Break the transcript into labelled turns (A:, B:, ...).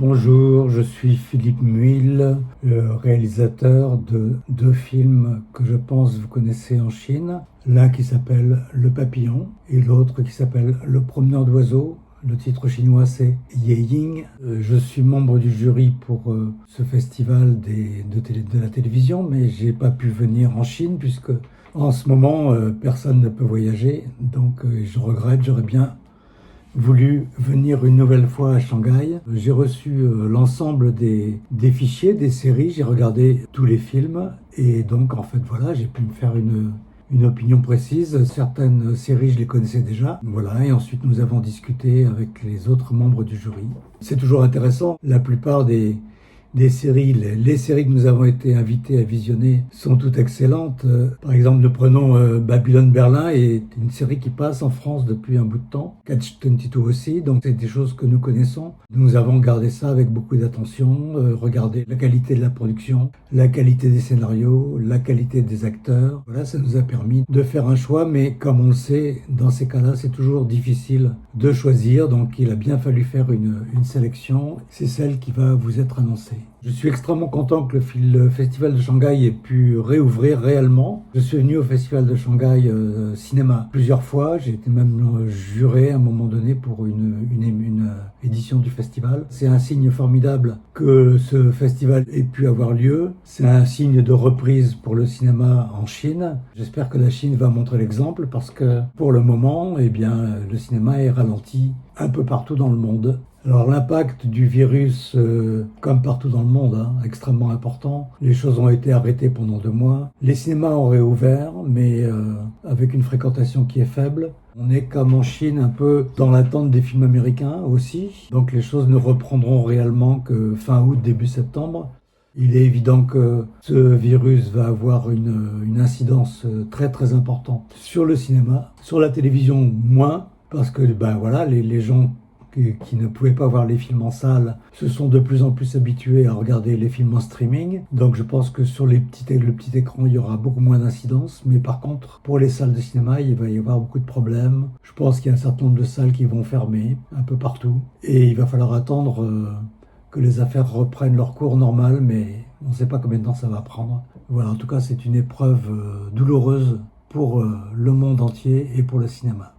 A: Bonjour, je suis Philippe Muil, le réalisateur de deux films que je pense vous connaissez en Chine. L'un qui s'appelle Le Papillon et l'autre qui s'appelle Le Promeneur d'oiseaux. Le titre chinois c'est Ye Ying. Je suis membre du jury pour ce festival de la télévision, mais j'ai pas pu venir en Chine puisque en ce moment personne ne peut voyager. Donc je regrette, j'aurais bien voulu venir une nouvelle fois à Shanghai. J'ai reçu l'ensemble des fichiers, des séries, j'ai regardé tous les films et donc en fait voilà, j'ai pu me faire une opinion précise. Certaines séries, je les connaissais déjà. Voilà, et ensuite nous avons discuté avec les autres membres du jury. C'est toujours intéressant. La plupart des séries, les séries que nous avons été invités à visionner sont toutes excellentes. Par exemple, nous prenons Babylone Berlin, est une série qui passe en France depuis un bout de temps. Catch 22 aussi, donc c'est des choses que nous connaissons. Nous avons gardé ça avec beaucoup d'attention, regardé la qualité de la production, la qualité des scénarios, la qualité des acteurs. Voilà, ça nous a permis de faire un choix, mais comme on le sait, dans ces cas-là, c'est toujours difficile de choisir, donc il a bien fallu faire une sélection. C'est celle qui va vous être annoncée. Je suis extrêmement content que le Festival de Shanghai ait pu réouvrir réellement. Je suis venu au Festival de Shanghai cinéma plusieurs fois. J'ai été même juré à un moment donné pour une édition du festival. C'est un signe formidable que ce festival ait pu avoir lieu. C'est un signe de reprise pour le cinéma en Chine. J'espère que la Chine va montrer l'exemple parce que pour le moment, eh bien, le cinéma est ralenti un peu partout dans le monde. Alors l'impact du virus, comme partout dans le monde, extrêmement important. Les choses ont été arrêtées pendant 2 mois. Les cinémas ont réouvert, mais avec une fréquentation qui est faible. On est comme en Chine, un peu dans l'attente des films américains aussi. Donc les choses ne reprendront réellement que fin août, début septembre. Il est évident que ce virus va avoir une incidence très très importante sur le cinéma. Sur la télévision, moins, parce que voilà, les gens qui ne pouvaient pas voir les films en salle se sont de plus en plus habitués à regarder les films en streaming. Donc je pense que sur le petit écran, il y aura beaucoup moins d'incidence. Mais par contre, pour les salles de cinéma, il va y avoir beaucoup de problèmes. Je pense qu'il y a un certain nombre de salles qui vont fermer un peu partout. Et il va falloir attendre que les affaires reprennent leur cours normal, mais on ne sait pas combien de temps ça va prendre. Voilà, en tout cas, c'est une épreuve douloureuse pour le monde entier et pour le cinéma.